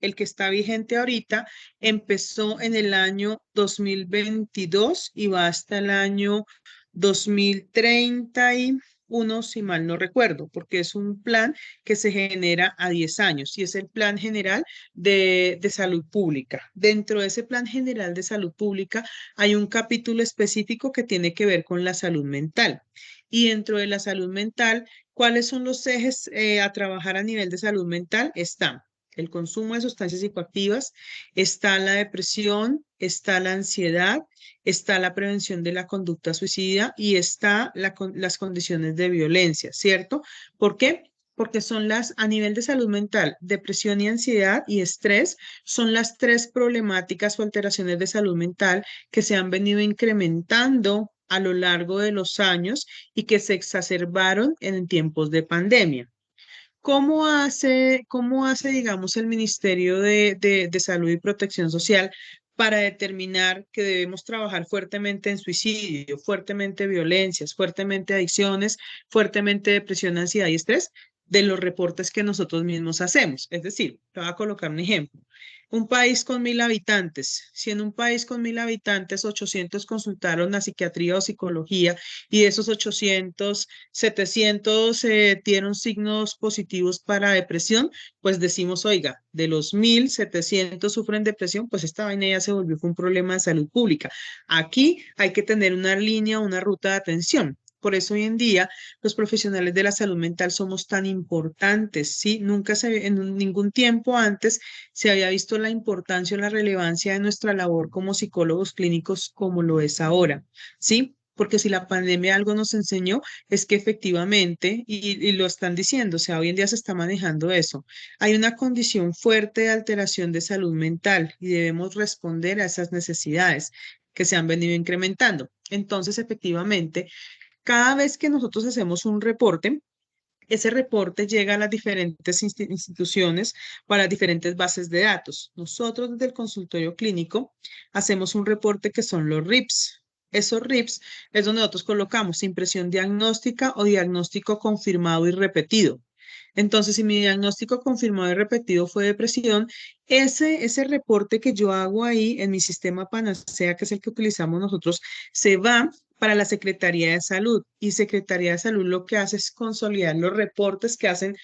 el que está vigente ahorita, empezó en el año 2022 y va hasta el año 2031, si mal no recuerdo, porque es un plan que se genera a 10 años y es el Plan General de Salud Pública. Dentro de ese Plan General de Salud Pública hay un capítulo específico que tiene que ver con la salud mental. Y dentro de la salud mental, ¿cuáles son los ejes a trabajar a nivel de salud mental? Están el consumo de sustancias psicoactivas, está la depresión, está la ansiedad, está la prevención de la conducta suicida y está las condiciones de violencia, ¿cierto? ¿Por qué? Porque son a nivel de salud mental, depresión y ansiedad y estrés son las tres problemáticas o alteraciones de salud mental que se han venido incrementando a lo largo de los años y que se exacerbaron en tiempos de pandemia. ¿Cómo hace, digamos, el Ministerio de Salud y Protección Social para determinar que debemos trabajar fuertemente en suicidio, fuertemente violencias, fuertemente adicciones, fuertemente depresión, ansiedad y estrés? De los reportes que nosotros mismos hacemos. Es decir, te voy a colocar un ejemplo. Un país con 1.000 habitantes. Si en un país con 1.000 habitantes, 800 consultaron a psiquiatría o psicología y de esos 800, 700 dieron signos positivos para depresión, pues decimos, oiga, de los 1.700 sufren depresión, pues esta vaina ya se volvió un problema de salud pública. Aquí hay que tener una línea, una ruta de atención. Por eso hoy en día los profesionales de la salud mental somos tan importantes, ¿sí? En ningún tiempo antes se había visto la importancia o la relevancia de nuestra labor como psicólogos clínicos como lo es ahora, ¿sí? Porque si la pandemia algo nos enseñó es que efectivamente, y lo están diciendo, o sea, hoy en día se está manejando eso, hay una condición fuerte de alteración de salud mental y debemos responder a esas necesidades que se han venido incrementando. Entonces, efectivamente, cada vez que nosotros hacemos un reporte, ese reporte llega a las diferentes instituciones para las diferentes bases de datos. Nosotros desde el consultorio clínico hacemos un reporte que son los RIPS. Esos RIPS es donde nosotros colocamos impresión diagnóstica o diagnóstico confirmado y repetido. Entonces, si mi diagnóstico confirmado y repetido fue depresión, ese reporte que yo hago ahí en mi sistema Panacea, que es el que utilizamos nosotros, se va para la Secretaría de Salud. Y Secretaría de Salud lo que hace es consolidar los reportes que hacen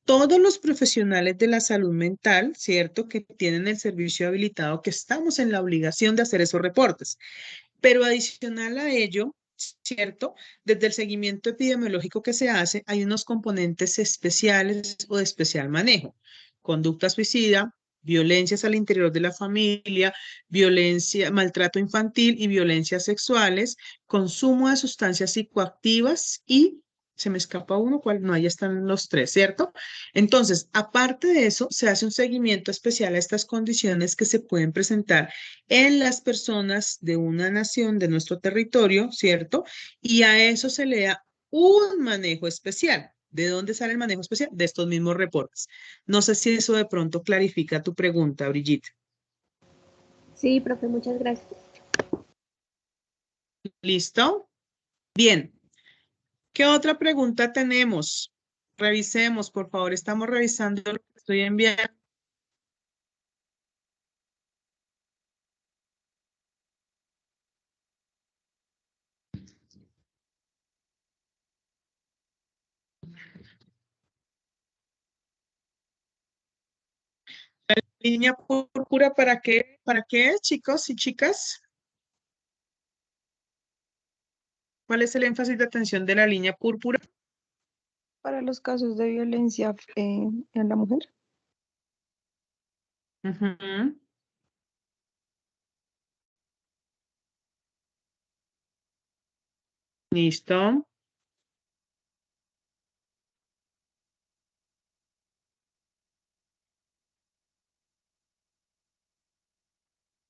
todos los profesionales de la salud mental, ¿cierto? Que tienen el servicio habilitado, que estamos en la obligación de hacer esos reportes. Pero adicional a ello, ¿cierto? Desde el seguimiento epidemiológico que se hace, hay unos componentes especiales o de especial manejo. Conducta suicida, violencias al interior de la familia, violencia, maltrato infantil y violencias sexuales, consumo de sustancias psicoactivas y se me escapa uno, cuál no, ahí están los tres, ¿cierto? Entonces, aparte de eso, se hace un seguimiento especial a estas condiciones que se pueden presentar en las personas de una nación, de nuestro territorio, ¿cierto? Y a eso se le da un manejo especial. ¿De dónde sale el manejo especial? De estos mismos reportes. No sé si eso de pronto clarifica tu pregunta, Brigitte. Sí, profe, muchas gracias. ¿Listo? Bien. ¿Qué otra pregunta tenemos? Revisemos, por favor. Estamos revisando lo que estoy enviando. Línea púrpura, ¿para qué? ¿Para qué, chicos y chicas? ¿Cuál es el énfasis de atención de la línea púrpura? Para los casos de violencia en la mujer. Ujú. Listo.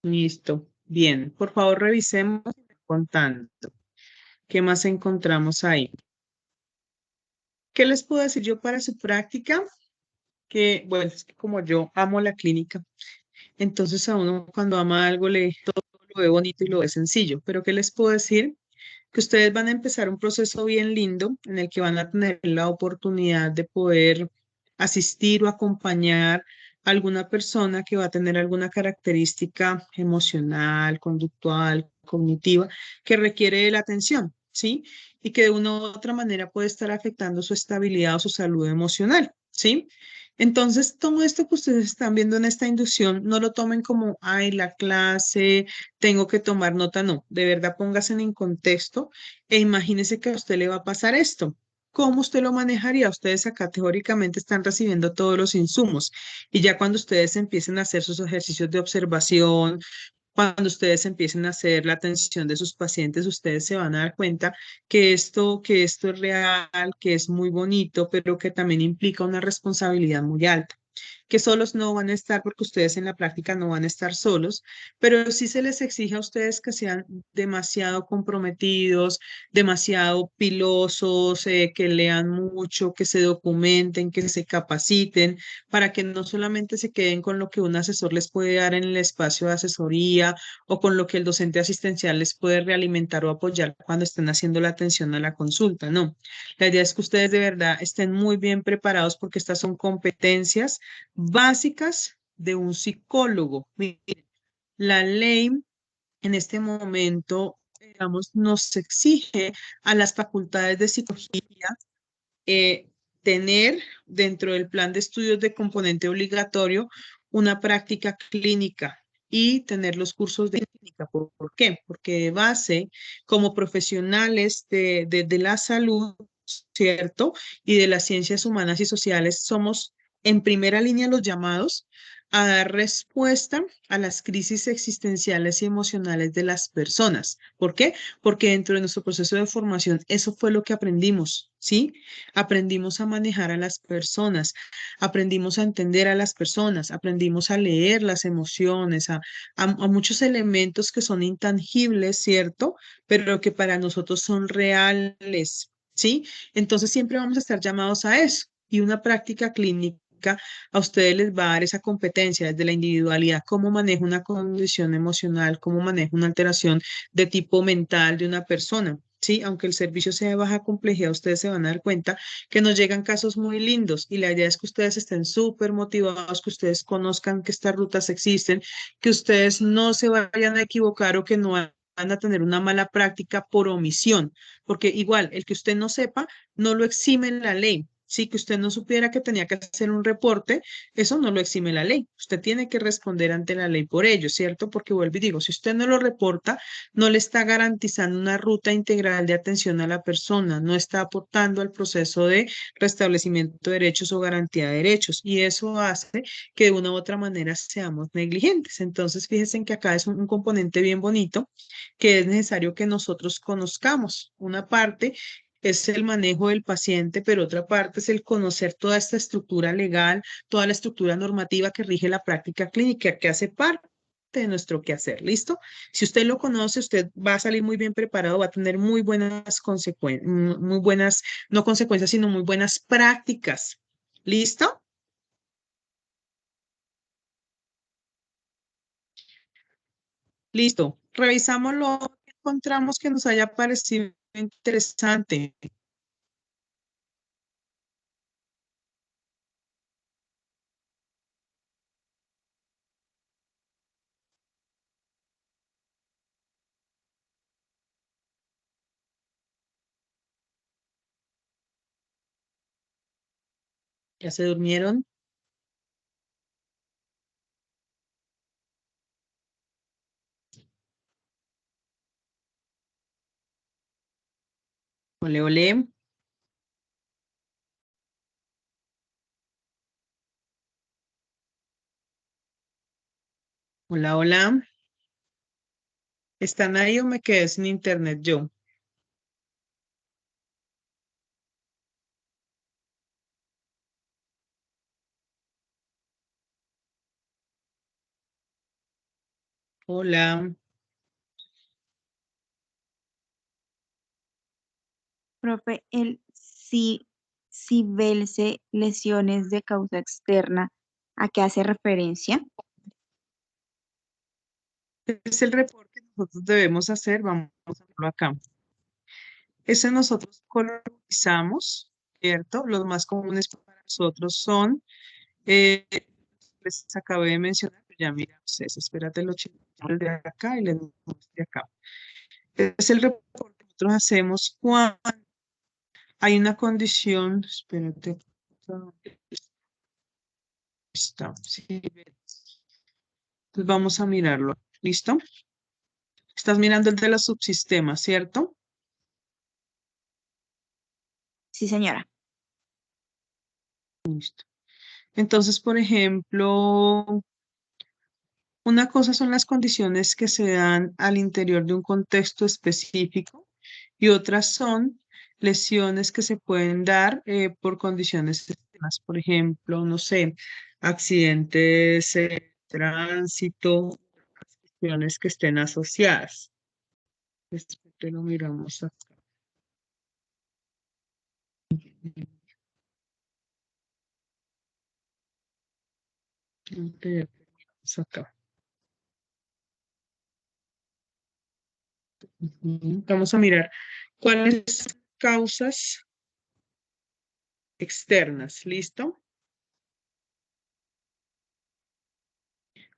Listo. Bien. Por favor, revisemos contando. ¿Qué más encontramos ahí? ¿Qué les puedo decir yo para su práctica? Que, bueno, es que como yo amo la clínica, entonces a uno cuando ama algo todo lo ve bonito y lo ve sencillo. Pero ¿qué les puedo decir? Que ustedes van a empezar un proceso bien lindo en el que van a tener la oportunidad de poder asistir o acompañar alguna persona que va a tener alguna característica emocional, conductual, cognitiva, que requiere de la atención, ¿sí? Y que de una u otra manera puede estar afectando su estabilidad o su salud emocional, ¿sí? Entonces, todo esto que ustedes están viendo en esta inducción, no lo tomen como, ay, la clase, tengo que tomar nota, no, de verdad pónganse en contexto e imagínese que a usted le va a pasar esto. ¿Cómo usted lo manejaría? Ustedes acá teóricamente están recibiendo todos los insumos y ya cuando ustedes empiecen a hacer sus ejercicios de observación, cuando ustedes empiecen a hacer la atención de sus pacientes, ustedes se van a dar cuenta que esto es real, que es muy bonito, pero que también implica una responsabilidad muy alta, que solos no van a estar porque ustedes en la práctica no van a estar solos, pero sí se les exige a ustedes que sean demasiado comprometidos, demasiado pilosos, que lean mucho, que se documenten, que se capaciten, para que no solamente se queden con lo que un asesor les puede dar en el espacio de asesoría o con lo que el docente asistencial les puede realimentar o apoyar cuando estén haciendo la atención a la consulta, no. La idea es que ustedes de verdad estén muy bien preparados porque estas son competencias básicas de un psicólogo. Miren, la ley en este momento, digamos, nos exige a las facultades de psicología eh, tener dentro del plan de estudios de componente obligatorio una práctica clínica y tener los cursos de clínica. ¿Por qué? Porque de base, como profesionales de la salud, ¿cierto? Y de las ciencias humanas y sociales, somos en primera línea los llamados a dar respuesta a las crisis existenciales y emocionales de las personas. ¿Por qué? Porque dentro de nuestro proceso de formación, eso fue lo que aprendimos, ¿sí? Aprendimos a manejar a las personas, aprendimos a entender a las personas, aprendimos a leer las emociones, a muchos elementos que son intangibles, ¿cierto? Pero que para nosotros son reales, ¿sí? Entonces siempre vamos a estar llamados a eso. Y una práctica clínica a ustedes les va a dar esa competencia desde la individualidad, cómo manejo una condición emocional, cómo manejo una alteración de tipo mental de una persona. Sí, aunque el servicio sea de baja complejidad, ustedes se van a dar cuenta que nos llegan casos muy lindos y la idea es que ustedes estén súper motivados, que ustedes conozcan que estas rutas existen, que ustedes no se vayan a equivocar o que no van a tener una mala práctica por omisión, porque igual el que usted no sepa no lo exime en la ley. Sí, que usted no supiera que tenía que hacer un reporte, eso no lo exime la ley. Usted tiene que responder ante la ley por ello, ¿cierto? Porque vuelvo y digo, si usted no lo reporta, no le está garantizando una ruta integral de atención a la persona, no está aportando al proceso de restablecimiento de derechos o garantía de derechos, y eso hace que de una u otra manera seamos negligentes. Entonces, fíjense en que acá es un componente bien bonito que es necesario que nosotros conozcamos. Una parte es el manejo del paciente, pero otra parte es el conocer toda esta estructura legal, toda la estructura normativa que rige la práctica clínica, que hace parte de nuestro quehacer. ¿Listo? Si usted lo conoce, usted va a salir muy bien preparado, va a tener muy buenas consecuencias, muy buenas, no consecuencias, sino muy buenas prácticas. ¿Listo? Listo. Revisamos lo que encontramos que nos haya parecido interesante. ¿Ya se durmieron? Ole, ole. Hola, hola. ¿Están ahí o me quedé sin internet yo? Hola. Profe, si velse lesiones de causa externa, ¿a qué hace referencia? Es el reporte que nosotros debemos hacer. Vamos a verlo acá. Ese nosotros colonizamos, ¿cierto? Los más comunes para nosotros son les acabé de mencionar, pero ya miramos eso. Espérate, lo chequeo el de acá y les muestro de acá. Es el reporte que nosotros hacemos cuando hay una condición, espérate, está, sí, entonces vamos a mirarlo, ¿listo? Estás mirando el de los subsistemas, ¿cierto? Sí, señora. Listo. Entonces, por ejemplo, una cosa son las condiciones que se dan al interior de un contexto específico y otras son lesiones que se pueden dar por condiciones externas. Por ejemplo, no sé, accidentes de tránsito, lesiones que estén asociadas. Esto lo miramos acá. Ok, miramos acá. Vamos a mirar cuáles causas externas, ¿listo?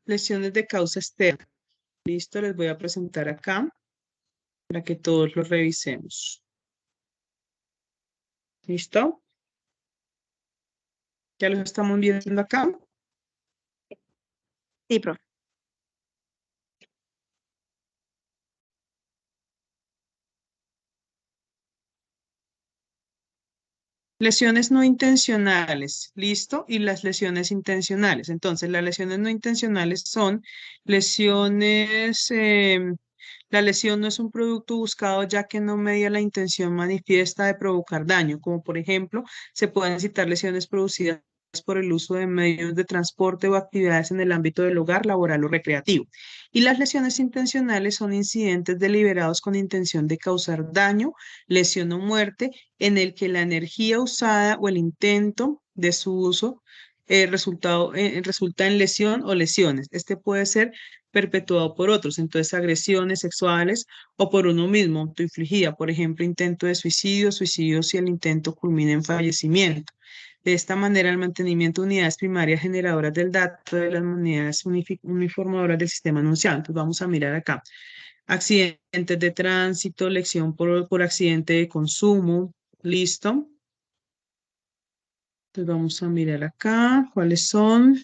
Lesiones de causa externa, ¿listo? Les voy a presentar acá para que todos lo revisemos. ¿Listo? ¿Ya los estamos viendo acá? Sí, profe. Lesiones no intencionales, ¿listo? Y las lesiones intencionales. Entonces, las lesiones no intencionales son lesiones, la lesión no es un producto buscado ya que no media la intención manifiesta de provocar daño, como por ejemplo, se pueden citar lesiones producidas por el uso de medios de transporte o actividades en el ámbito del hogar, laboral o recreativo. Y las lesiones intencionales son incidentes deliberados con intención de causar daño, lesión o muerte en el que la energía usada o el intento de su uso resulta en lesión o lesiones. Este puede ser perpetuado por otros, entonces agresiones sexuales o por uno mismo, autoinfligida, por ejemplo, intento de suicidio, suicidio si el intento culmina en fallecimiento. De esta manera, el mantenimiento de unidades primarias generadoras del dato de las unidades uniformadoras del sistema anunciado. Entonces, vamos a mirar acá. Accidentes de tránsito, lesión por accidente de consumo, ¿listo? Entonces vamos a mirar acá cuáles son.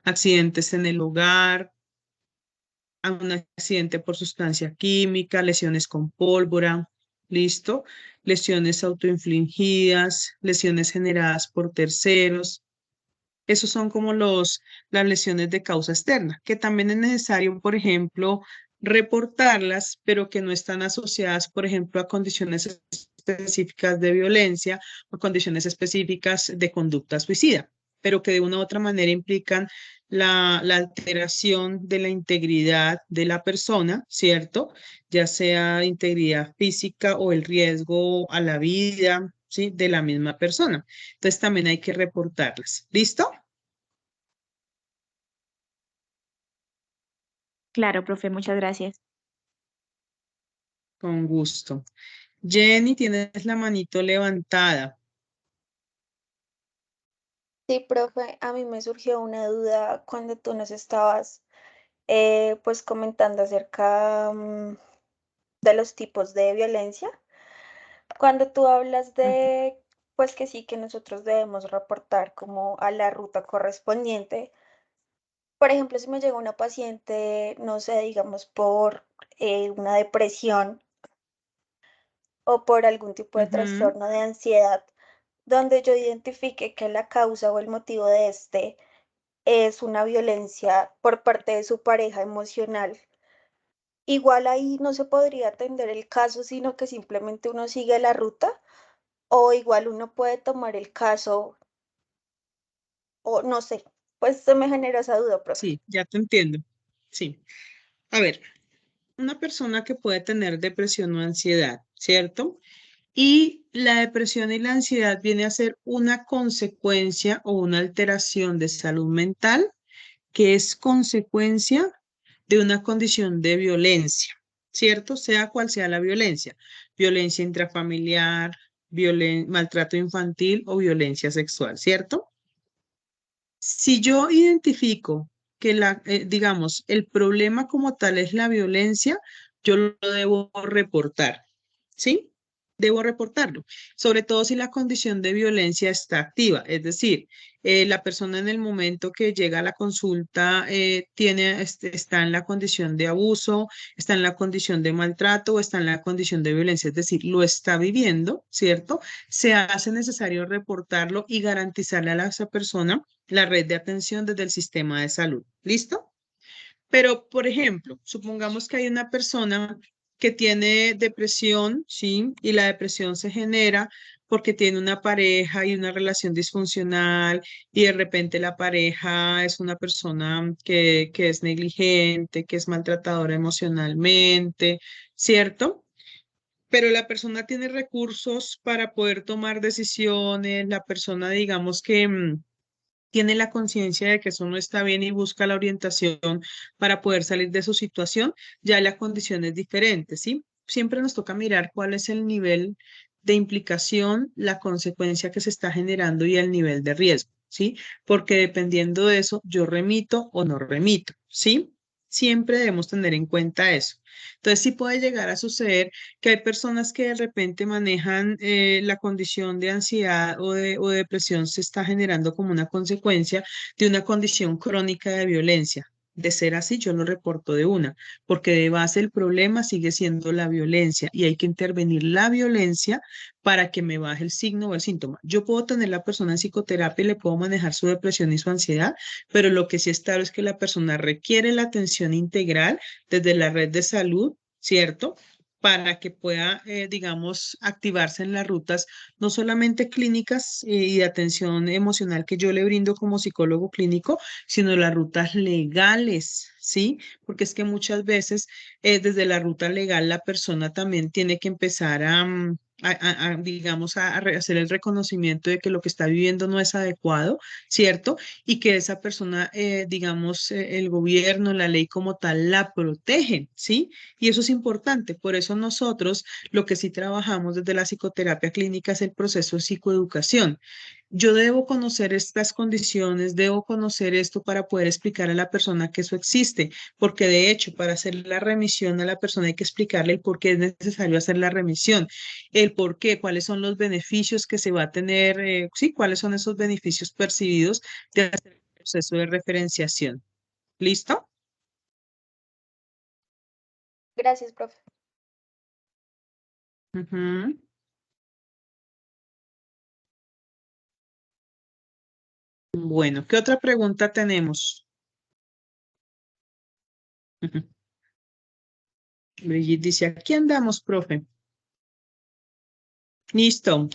Accidentes en el hogar, un accidente por sustancia química, lesiones con pólvora, ¿listo? Lesiones autoinfligidas, lesiones generadas por terceros. Esos son como las lesiones de causa externa, que también es necesario, por ejemplo, reportarlas, pero que no están asociadas, por ejemplo, a condiciones específicas de violencia o condiciones específicas de conducta suicida, pero que de una u otra manera implican la alteración de la integridad de la persona, ¿cierto? Ya sea integridad física o el riesgo a la vida, ¿sí? De la misma persona. Entonces también hay que reportarlas. ¿Listo? Claro, profe, muchas gracias. Con gusto. Jenny, tienes la manito levantada. Sí, profe, a mí me surgió una duda cuando tú nos estabas pues comentando acerca de los tipos de violencia. Cuando tú hablas Ujú. de pues que sí que nosotros debemos reportar como a la ruta correspondiente. Por ejemplo, si me llega una paciente, no sé, digamos por una depresión o por algún tipo de Ujú. trastorno de ansiedad, donde yo identifique que la causa o el motivo de este es una violencia por parte de su pareja emocional. Igual ahí no se podría atender el caso, sino que simplemente uno sigue la ruta o igual uno puede tomar el caso o no sé, pues se me genera esa duda, profe. Sí, ya te entiendo. Sí. A ver, una persona que puede tener depresión o ansiedad, ¿cierto? Y la depresión y la ansiedad viene a ser una consecuencia o una alteración de salud mental que es consecuencia de una condición de violencia, ¿cierto? Sea cual sea la violencia, violencia intrafamiliar, maltrato infantil o violencia sexual, ¿cierto? Si yo identifico que digamos, el problema como tal es la violencia, yo lo debo reportar, ¿sí? Debo reportarlo, sobre todo si la condición de violencia está activa, es decir, la persona en el momento que llega a la consulta está en la condición de abuso, está en la condición de maltrato o está en la condición de violencia, es decir, lo está viviendo, ¿cierto? Se hace necesario reportarlo y garantizarle a esa persona la red de atención desde el sistema de salud. ¿Listo? Pero, por ejemplo, supongamos que hay una persona que tiene depresión, ¿sí? Y la depresión se genera porque tiene una pareja y una relación disfuncional y de repente la pareja es una persona que es negligente, que es maltratadora emocionalmente, ¿cierto? Pero la persona tiene recursos para poder tomar decisiones, la persona, digamos que tiene la conciencia de que eso no está bien y busca la orientación para poder salir de su situación, ya la condición es diferente, ¿sí? Siempre nos toca mirar cuál es el nivel de implicación, la consecuencia que se está generando y el nivel de riesgo, ¿sí? Porque dependiendo de eso, yo remito o no remito, ¿sí? Siempre debemos tener en cuenta eso. Entonces, sí puede llegar a suceder que hay personas que de repente manejan la condición de ansiedad o de depresión se está generando como una consecuencia de una condición crónica de violencia. De ser así, yo lo reporto de una, porque de base el problema sigue siendo la violencia y hay que intervenir la violencia para que me baje el signo o el síntoma. Yo puedo tener la persona en psicoterapia y le puedo manejar su depresión y su ansiedad, pero lo que sí está claro es que la persona requiere la atención integral desde la red de salud, ¿cierto? Para que pueda, digamos, activarse en las rutas, no solamente clínicas y de atención emocional que yo le brindo como psicólogo clínico, sino las rutas legales, ¿sí? Porque es que muchas veces desde la ruta legal la persona también tiene que empezar digamos, hacer el reconocimiento de que lo que está viviendo no es adecuado, ¿cierto? Y que esa persona, digamos, el gobierno, la ley como tal, la protege, ¿sí? Y eso es importante. Por eso nosotros lo que sí trabajamos desde la psicoterapia clínica es el proceso de psicoeducación. Yo debo conocer estas condiciones, debo conocer esto para poder explicar a la persona que eso existe, porque de hecho, para hacer la remisión a la persona hay que explicarle el por qué es necesario hacer la remisión, el por qué, cuáles son los beneficios que se va a tener, sí, cuáles son esos beneficios percibidos de hacer el proceso de referenciación. ¿Listo? Gracias, profe. Ujú. Bueno, ¿qué otra pregunta tenemos? Ujú. Brigitte dice, aquí andamos, profe. Listo.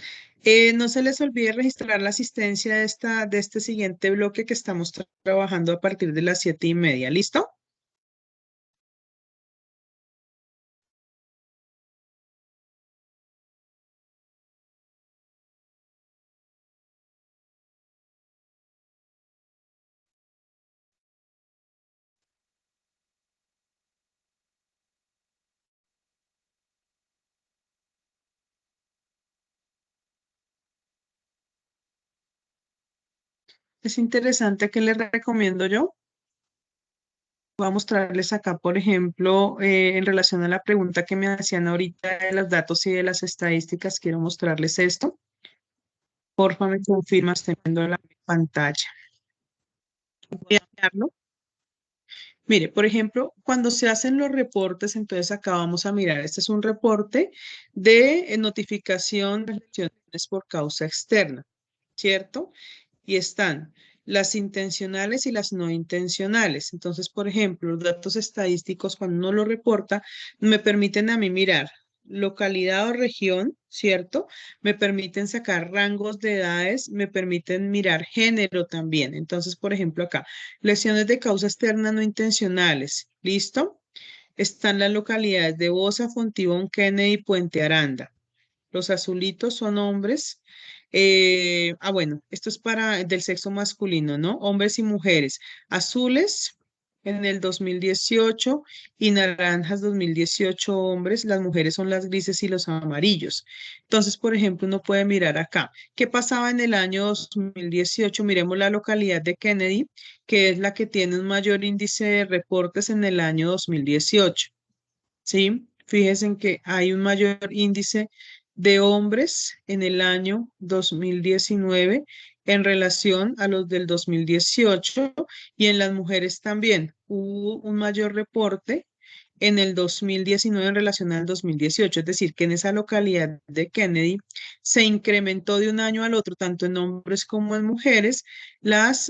No se les olvide registrar la asistencia de este siguiente bloque que estamos trabajando a partir de las 7:30. ¿Listo? Es interesante que les recomiendo yo. Voy a mostrarles acá, por ejemplo, en relación a la pregunta que me hacían ahorita de los datos y de las estadísticas, quiero mostrarles esto. Porfa, me confirma, estoy viendo la pantalla. Voy a mirarlo. Mire, por ejemplo, cuando se hacen los reportes, entonces acá vamos a mirar, este es un reporte de notificación de lesiones por causa externa, ¿cierto? Y están las intencionales y las no intencionales. Entonces, por ejemplo, los datos estadísticos, cuando uno lo reporta, me permiten a mí mirar localidad o región, ¿cierto? Me permiten sacar rangos de edades, me permiten mirar género también. Entonces, por ejemplo, acá, lesiones de causa externa no intencionales, ¿listo? Están las localidades de Bosa, Fontibón, Kennedy y Puente Aranda. Los azulitos son hombres. Bueno, esto es para del sexo masculino, ¿no? Hombres y mujeres. Azules en el 2018 y naranjas 2018 hombres, las mujeres son las grises y los amarillos. Entonces, por ejemplo, uno puede mirar acá. ¿Qué pasaba en el año 2018? Miremos la localidad de Kennedy, que es la que tiene un mayor índice de reportes en el año 2018. ¿Sí? Fíjense en que hay un mayor índice de hombres en el año 2019 en relación a los del 2018 y en las mujeres también hubo un mayor reporte en el 2019 en relación al 2018, es decir, que en esa localidad de Kennedy se incrementó de un año al otro, tanto en hombres como en mujeres, los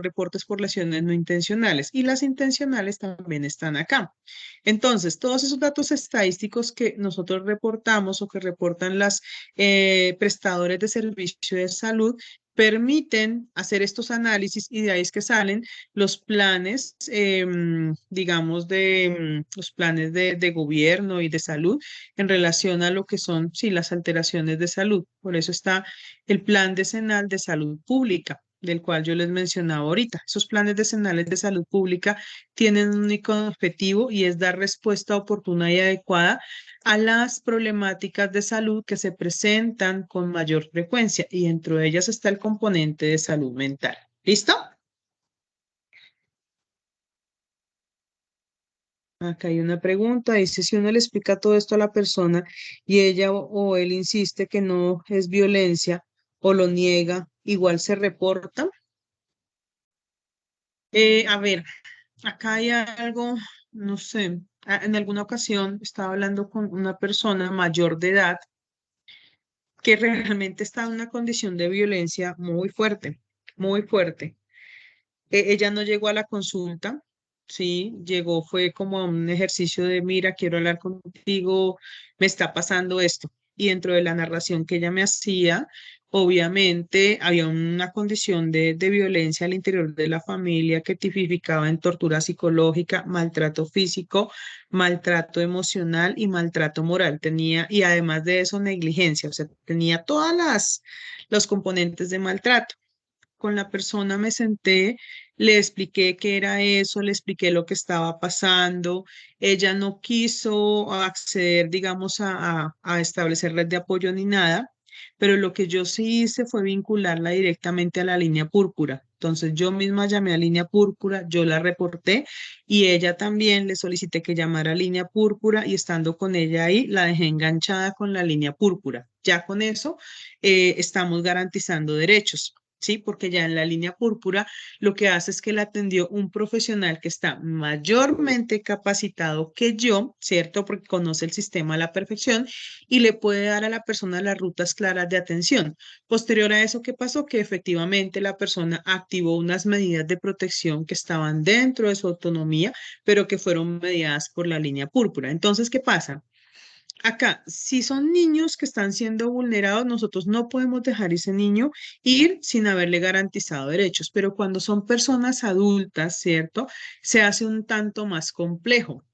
reportes por lesiones no intencionales y las intencionales también están acá. Entonces, todos esos datos estadísticos que nosotros reportamos o que reportan las prestadores de servicio de salud permiten hacer estos análisis y de ahí es que salen los planes, digamos, los planes de gobierno y de salud en relación a lo que son, sí, las alteraciones de salud. Por eso está el plan decenal de salud pública, del cual yo les mencionaba ahorita. Esos planes decenales de salud pública tienen un único objetivo y es dar respuesta oportuna y adecuada a las problemáticas de salud que se presentan con mayor frecuencia y dentro de ellas está el componente de salud mental. ¿Listo? Acá hay una pregunta, dice, si uno le explica todo esto a la persona y ella o él insiste que no es violencia o lo niega, igual se reporta. A ver, acá hay algo, no sé, en alguna ocasión estaba hablando con una persona mayor de edad que realmente está en una condición de violencia muy fuerte, muy fuerte. Ella no llegó a la consulta, sí, llegó, fue como un ejercicio de, mira, quiero hablar contigo, me está pasando esto. Y dentro de la narración que ella me hacía, obviamente había una condición de violencia al interior de la familia que tipificaba en tortura psicológica, maltrato físico, maltrato emocional y maltrato moral. Tenía, y además de eso, negligencia, o sea, tenía todas los componentes de maltrato. Con la persona me senté, le expliqué qué era eso, le expliqué lo que estaba pasando. Ella no quiso acceder, digamos, a establecer red de apoyo ni nada, pero lo que yo sí hice fue vincularla directamente a la línea púrpura. Entonces yo misma llamé a línea púrpura, yo la reporté y ella también le solicité que llamara a línea púrpura y estando con ella ahí, la dejé enganchada con la línea púrpura. Ya con eso estamos garantizando derechos. ¿Sí? Porque ya en la línea púrpura lo que hace es que la atendió un profesional que está mayormente capacitado que yo, ¿cierto? Porque conoce el sistema a la perfección y le puede dar a la persona las rutas claras de atención. Posterior a eso, ¿qué pasó? Que efectivamente la persona activó unas medidas de protección que estaban dentro de su autonomía, pero que fueron mediadas por la línea púrpura. Entonces, ¿qué pasa? Acá, si son niños que están siendo vulnerados, nosotros no podemos dejar ese niño ir sin haberle garantizado derechos, pero cuando son personas adultas, ¿cierto? Se hace un tanto más complejo.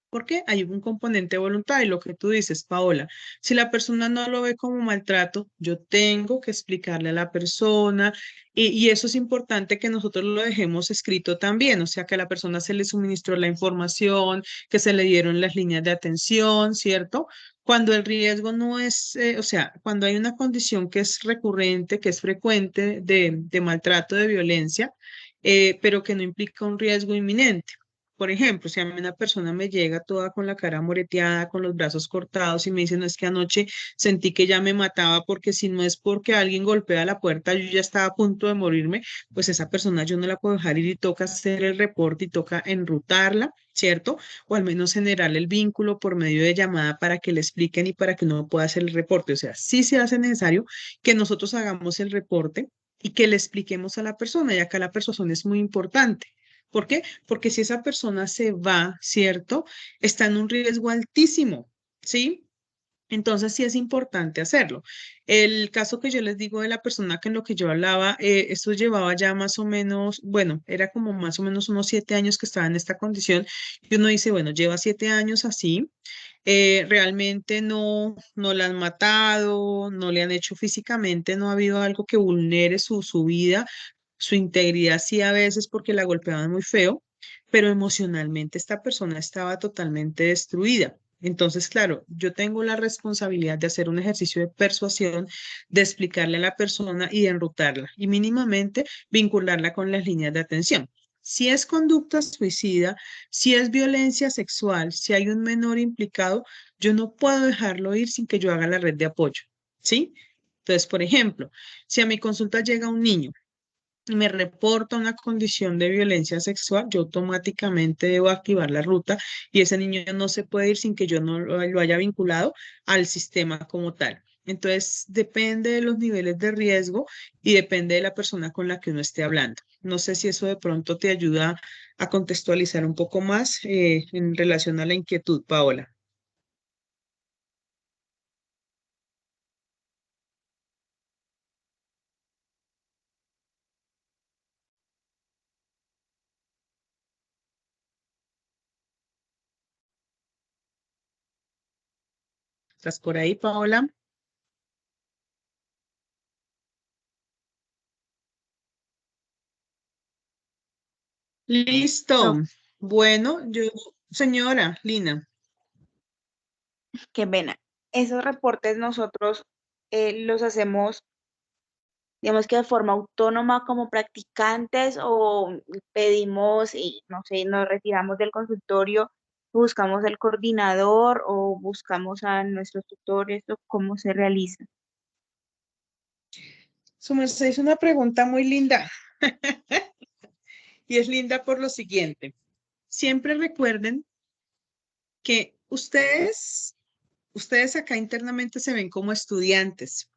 Porque hay un componente de voluntad y lo que tú dices, Paola, si la persona no lo ve como maltrato, yo tengo que explicarle a la persona y eso es importante que nosotros lo dejemos escrito también, o sea, que a la persona se le suministró la información, que se le dieron las líneas de atención, ¿cierto? Cuando el riesgo no es, o sea, cuando hay una condición que es recurrente, que es frecuente de maltrato, de violencia, pero que no implica un riesgo inminente. Por ejemplo, si a mí una persona me llega toda con la cara moreteada, con los brazos cortados y me dice, no es que anoche sentí que ya me mataba porque si no es porque alguien golpea la puerta, yo ya estaba a punto de morirme, pues esa persona yo no la puedo dejar ir y toca hacer el reporte y toca enrutarla, ¿cierto? O al menos generarle el vínculo por medio de llamada para que le expliquen y para que uno pueda hacer el reporte. O sea, sí se hace necesario que nosotros hagamos el reporte y que le expliquemos a la persona, y acá la persona es muy importante. ¿Por qué? Porque si esa persona se va, ¿cierto? Está en un riesgo altísimo, ¿sí? Entonces sí es importante hacerlo. El caso que yo les digo de la persona que en lo que yo hablaba, esto llevaba ya más o menos, bueno, era como más o menos unos 7 años que estaba en esta condición y uno dice, bueno, lleva 7 años así, realmente no la han matado, no le han hecho físicamente, no ha habido algo que vulnere su vida, su integridad sí a veces porque la golpeaban muy feo, pero emocionalmente esta persona estaba totalmente destruida. Entonces, claro, yo tengo la responsabilidad de hacer un ejercicio de persuasión, de explicarle a la persona y de enrutarla y mínimamente vincularla con las líneas de atención. Si es conducta suicida, si es violencia sexual, si hay un menor implicado, yo no puedo dejarlo ir sin que yo haga la red de apoyo, ¿sí? Entonces, por ejemplo, si a mi consulta llega un niño y me reporta una condición de violencia sexual, yo automáticamente debo activar la ruta y ese niño no se puede ir sin que yo no lo haya vinculado al sistema como tal. Entonces, depende de los niveles de riesgo y depende de la persona con la que uno esté hablando. No sé si eso de pronto te ayuda a contextualizar un poco más en relación a la inquietud, Paola. ¿Estás por ahí, Paola? Listo. Profe, Bueno, señora Lina. qué pena. Esos reportes nosotros los hacemos, digamos que de forma autónoma como practicantes o pedimos y no sé, nos retiramos del consultorio, buscamos el coordinador o buscamos a nuestros tutores o cómo se realiza. Su merced es una pregunta muy linda y es linda por lo siguiente. Siempre recuerden que ustedes acá internamente se ven como estudiantes,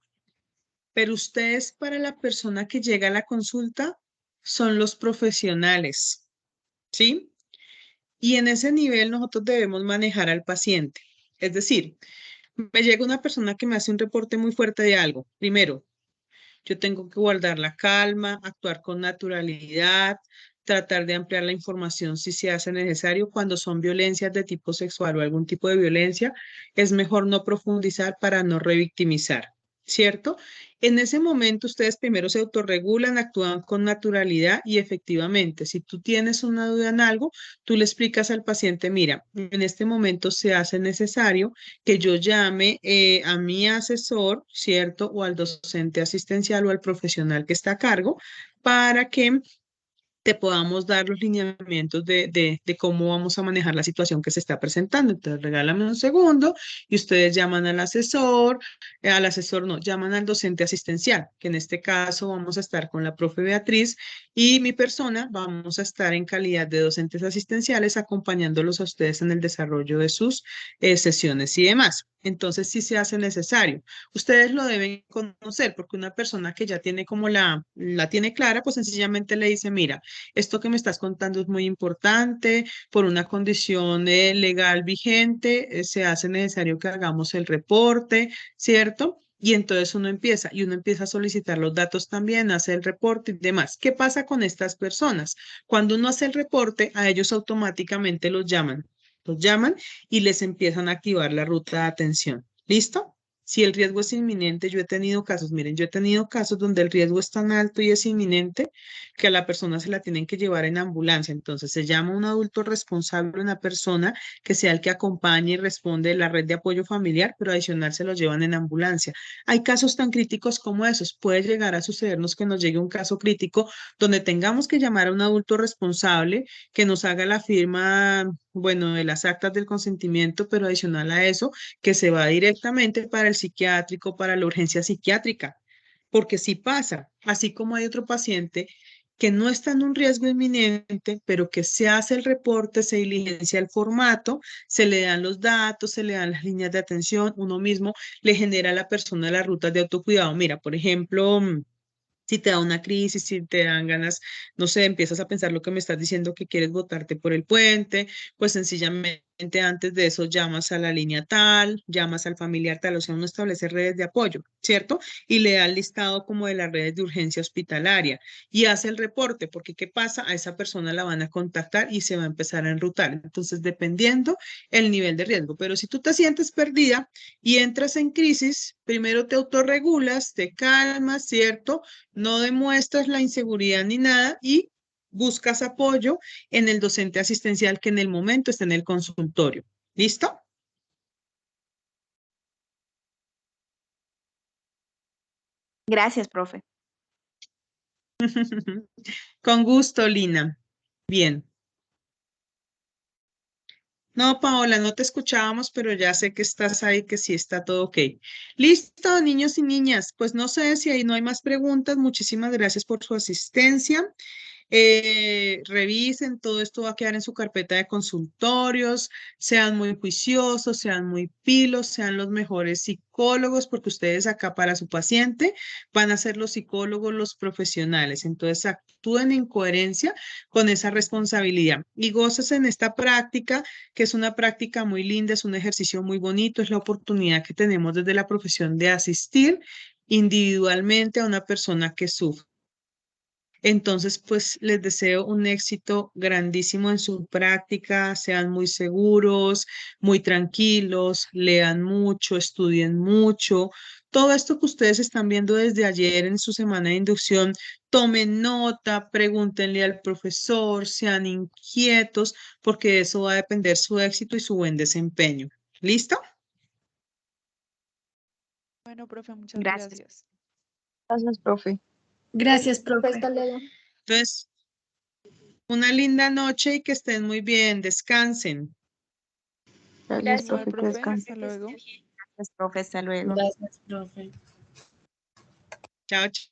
pero ustedes para la persona que llega a la consulta son los profesionales, ¿sí? Y en ese nivel nosotros debemos manejar al paciente. Es decir, me llega una persona que me hace un reporte muy fuerte de algo. Primero, yo tengo que guardar la calma, actuar con naturalidad, tratar de ampliar la información si se hace necesario. Cuando son violencias de tipo sexual o algún tipo de violencia, es mejor no profundizar para no revictimizar, ¿cierto? En ese momento ustedes primero se autorregulan, actúan con naturalidad y efectivamente, si tú tienes una duda en algo, tú le explicas al paciente, mira, en este momento se hace necesario que yo llame a mi asesor, ¿cierto? O al docente asistencial o al profesional que está a cargo para que te podamos dar los lineamientos de cómo vamos a manejar la situación que se está presentando. Entonces, regálame un segundo y ustedes llaman al asesor no, llaman al docente asistencial, que en este caso vamos a estar con la profe Beatriz y mi persona, vamos a estar en calidad de docentes asistenciales acompañándolos a ustedes en el desarrollo de sus sesiones y demás. Entonces, sí se hace necesario. Ustedes lo deben conocer porque una persona que ya tiene como la tiene clara, pues sencillamente le dice, mira, esto que me estás contando es muy importante, por una condición legal vigente, se hace necesario que hagamos el reporte, ¿cierto? Y entonces uno empieza a solicitar los datos también, hace el reporte y demás. ¿Qué pasa con estas personas? Cuando uno hace el reporte, a ellos automáticamente los llaman y les empiezan a activar la ruta de atención. ¿Listo? Si el riesgo es inminente, yo he tenido casos, miren, yo he tenido casos donde el riesgo es tan alto y es inminente que a la persona se la tienen que llevar en ambulancia. Entonces se llama un adulto responsable, una persona que sea el que acompañe y responde la red de apoyo familiar, pero adicional se lo llevan en ambulancia. Hay casos tan críticos como esos. Puede llegar a sucedernos que nos llegue un caso crítico donde tengamos que llamar a un adulto responsable que nos haga la firma, bueno, de las actas del consentimiento, pero adicional a eso, que se va directamente para el psiquiátrico, para la urgencia psiquiátrica, porque sí pasa, así como hay otro paciente que no está en un riesgo inminente, pero que se hace el reporte, se diligencia el formato, se le dan los datos, se le dan las líneas de atención, uno mismo le genera a la persona las rutas de autocuidado. Mira, por ejemplo, si te da una crisis, si te dan ganas, no sé, empiezas a pensar lo que me estás diciendo que quieres botarte por el puente, pues sencillamente antes de eso llamas a la línea tal, llamas al familiar tal, o sea, uno establece redes de apoyo, ¿cierto? Y le da el listado como de las redes de urgencia hospitalaria y hace el reporte, porque ¿qué pasa? A esa persona la van a contactar y se va a empezar a enrutar. Entonces, dependiendo el nivel de riesgo, pero si tú te sientes perdida y entras en crisis, primero te autorregulas, te calmas, ¿cierto? No demuestras la inseguridad ni nada y buscas apoyo en el docente asistencial que en el momento está en el consultorio. ¿Listo? Gracias, profe. Con gusto, Lina. Bien. No, Paola, no te escuchábamos, pero ya sé que estás ahí, que sí está todo ok. Listo, niños y niñas. Pues no sé si ahí no hay más preguntas. Muchísimas gracias por su asistencia. Revisen, todo esto va a quedar en su carpeta de consultorios, sean muy juiciosos, sean muy pilos, sean los mejores psicólogos, porque ustedes acá para su paciente van a ser los psicólogos, los profesionales. Entonces actúen en coherencia con esa responsabilidad y goces en esta práctica, que es una práctica muy linda, es un ejercicio muy bonito, es la oportunidad que tenemos desde la profesión de asistir individualmente a una persona que sufre. Entonces, pues les deseo un éxito grandísimo en su práctica, sean muy seguros, muy tranquilos, lean mucho, estudien mucho. Todo esto que ustedes están viendo desde ayer en su semana de inducción, tomen nota, pregúntenle al profesor, sean inquietos, porque de eso va a depender su éxito y su buen desempeño. ¿Listo? Bueno, profe, muchas Gracias. gracias. Gracias, profe. Gracias, profe. Hasta luego. Entonces, una linda noche y que estén muy bien, descansen. Gracias, Igual, profe, que profe, descanse. hasta luego. Gracias, profe. Hasta luego. Gracias, profe. Chao, chao.